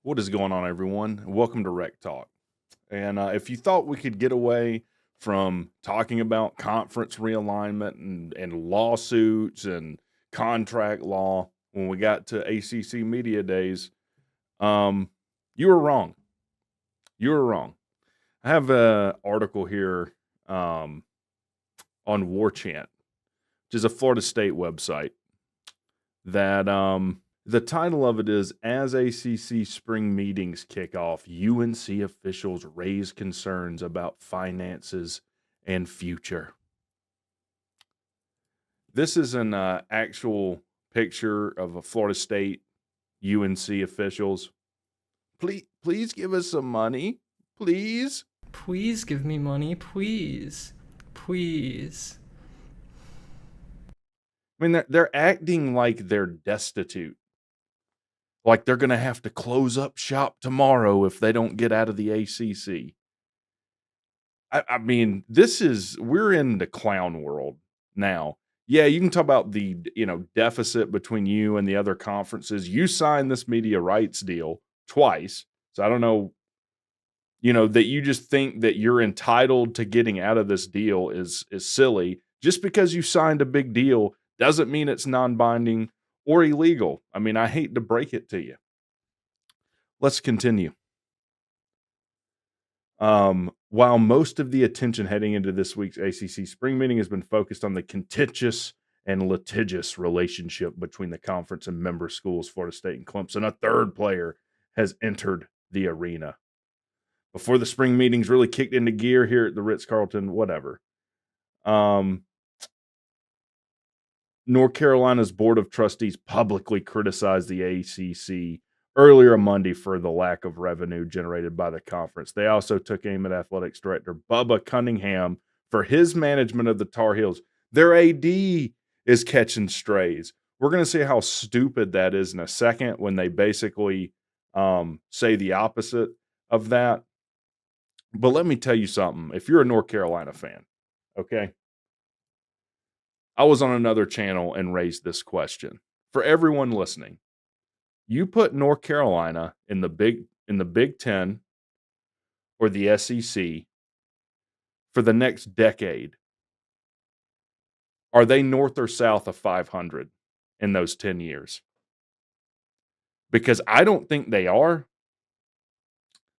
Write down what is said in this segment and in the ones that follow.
What is going on, everyone? Welcome to WreckTalk. And if you thought we could get away from talking about conference realignment and lawsuits and contract law when we got to ACC Media Days, um, you were wrong. You were wrong. I have an article here um, on War Chant, which is a Florida State website that the title of it is As ACC Spring Meetings Kick Off, UNC officials raise concerns about finances and future. This is an actual picture of a Florida State UNC officials. Please give us some money, please. Please give me money, please. Please. I mean, they're acting like they're destitute, like they're going to have to close up shop tomorrow if they don't get out of the ACC. I mean, we're in the clown world now. Yeah, you can talk about the deficit between you and the other conferences. You signed this media rights deal twice, so I don't know. That you just think that you're entitled to getting out of this deal is silly. Just because you signed a big deal doesn't mean it's non-binding or illegal. I mean, I hate to break it to you. Let's continue. While most of the attention heading into this week's ACC spring meeting has been focused on the contentious and litigious relationship between the conference and member schools, Florida State and Clemson, a third player has entered the arena. Before the spring meetings really kicked into gear here at the Ritz-Carlton, whatever. North Carolina's Board of Trustees publicly criticized the ACC earlier Monday for the lack of revenue generated by the conference. They also took aim at athletics director Bubba Cunningham for his management of the Tar Heels. Their AD is catching strays. We're going to see how stupid that is in a second when they basically say the opposite of that. But let me tell you something. If you're a North Carolina fan, okay, I was on another channel and raised this question. For everyone listening, you put North Carolina in the Big 10 or the SEC for the next decade. Are they north or south of 500 in those 10 years? Because I don't think they are.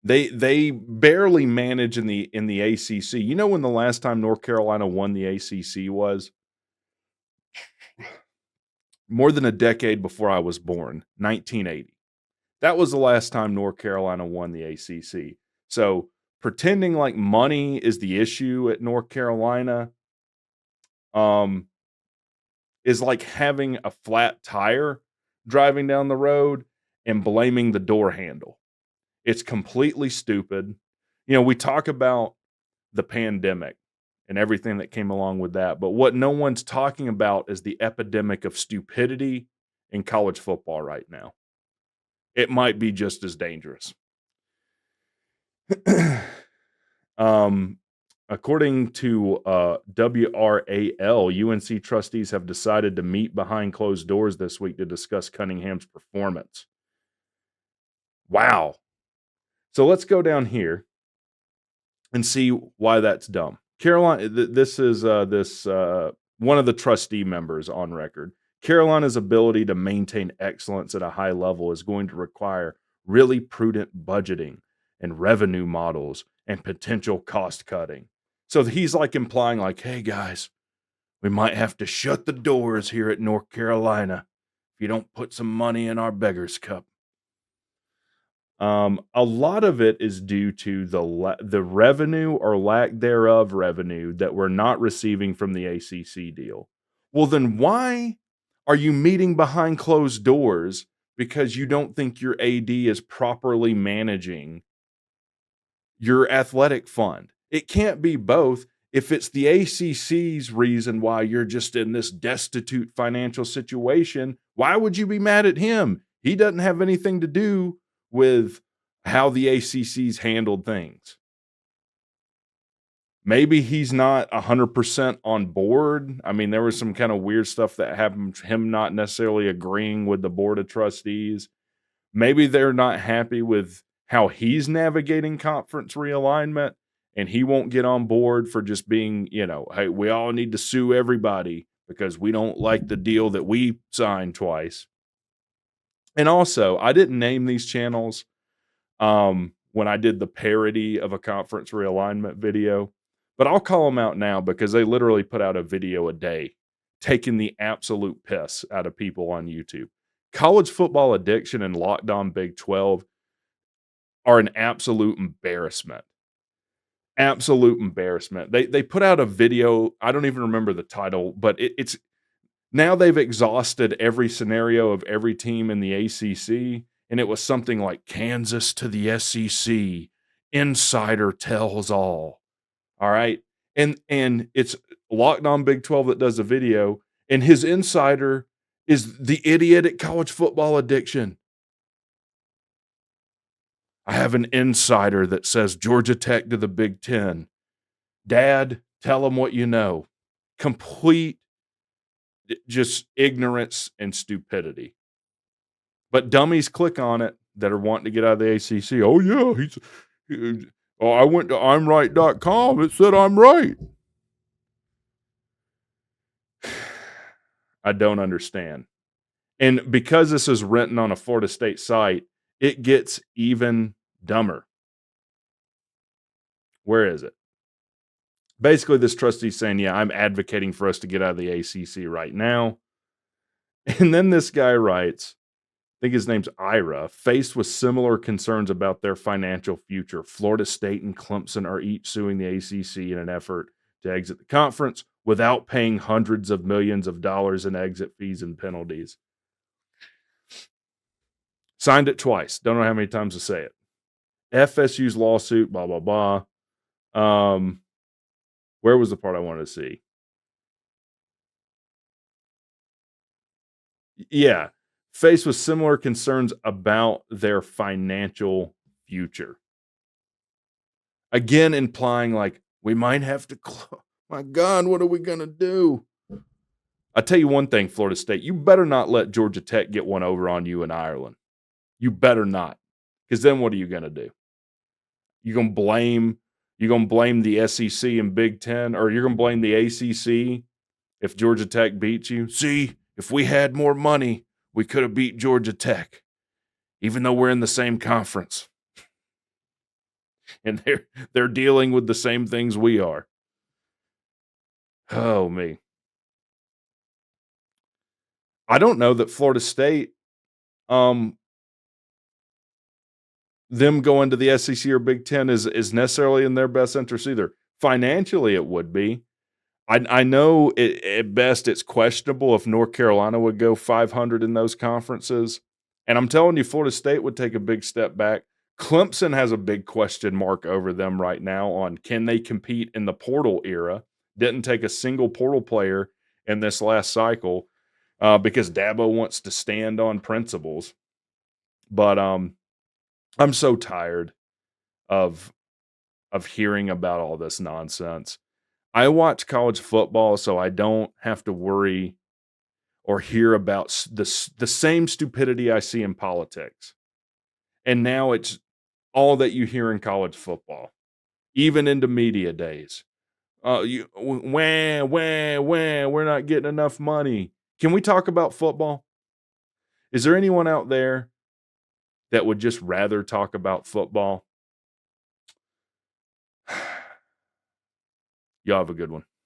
They barely manage in the ACC. You know when the last time North Carolina won the ACC was? More than a decade before I was born, 1980. That was the last time North Carolina won the ACC. So pretending like money is the issue at North Carolina is like having a flat tire driving down the road and blaming the door handle. It's completely stupid. We talk about the pandemic and everything that came along with that, but what no one's talking about is the epidemic of stupidity in college football right now. It might be just as dangerous. According to WRAL, UNC trustees have decided to meet behind closed doors this week to discuss Cunningham's performance. Wow. So let's go down here and see why that's dumb. Carolina, this is one of the trustee members on record. Carolina's ability to maintain excellence at a high level is going to require really prudent budgeting and revenue models and potential cost cutting. So he's like implying like, hey guys, we might have to shut the doors here at North Carolina if you don't put some money in our beggar's cup. A lot of it is due to the revenue or lack thereof revenue that we're not receiving from the ACC deal. Well, then why are you meeting behind closed doors because you don't think your AD is properly managing your athletic fund? It can't be both. If it's the ACC's reason why you're just in this destitute financial situation, why would you be mad at him? He doesn't have anything to do with how the ACC's handled things. Maybe he's not 100% on board. I mean, there was some kind of weird stuff that happened, him not necessarily agreeing with the board of trustees. Maybe they're not happy with how he's navigating conference realignment, and he won't get on board for just being, hey, we all need to sue everybody because we don't like the deal that we signed twice. And also, I didn't name these channels when I did the parody of a conference realignment video, but I'll call them out now because they literally put out a video a day taking the absolute piss out of people on YouTube. College football addiction and Locked On Big 12 are an absolute embarrassment. Absolute embarrassment. They put out a video, I don't even remember the title, but it's now they've exhausted every scenario of every team in the ACC, and it was something like Kansas to the SEC, insider tells all right? And it's Locked On Big 12 that does the video, and his insider is the idiot at college football addiction. I have an insider that says Georgia Tech to the Big 10. Dad, tell them what you know. Complete just ignorance and stupidity. But dummies click on it that are wanting to get out of the ACC. Oh, yeah, I went to I'mRight.com. It said I'm right. I don't understand. And because this is written on a Florida State site, it gets even dumber. Where is it? Basically, this trustee's saying, yeah, I'm advocating for us to get out of the ACC right now. And then this guy writes, I think his name's Ira, faced with similar concerns about their financial future. Florida State and Clemson are each suing the ACC in an effort to exit the conference without paying hundreds of millions of dollars in exit fees and penalties. Signed it twice. Don't know how many times to say it. FSU's lawsuit, blah, blah, blah. Where was the part I wanted to see? Yeah. Faced with similar concerns about their financial future. Again, implying like, we might have to, my God, what are we going to do? I tell you one thing, Florida State, you better not let Georgia Tech get one over on you in Ireland. You better not. Because then what are you going to do? You're going to blame the SEC and Big Ten, or you're going to blame the ACC if Georgia Tech beats you? See, if we had more money, we could have beat Georgia Tech, even though we're in the same conference. And they're dealing with the same things we are. Oh, me. I don't know that Florida State, them going to the SEC or Big Ten is necessarily in their best interest either. Financially, it would be. I know at best it's questionable if North Carolina would go 500 in those conferences. And I'm telling you, Florida State would take a big step back. Clemson has a big question mark over them right now on can they compete in the portal era. Didn't take a single portal player in this last cycle because Dabo wants to stand on principles. But I'm so tired of hearing about all this nonsense. I watch college football so I don't have to worry or hear about the same stupidity I see in politics. And now it's all that you hear in college football, even into media days. We're not getting enough money. Can we talk about football? Is there anyone out there that would just rather talk about football? Y'all have a good one.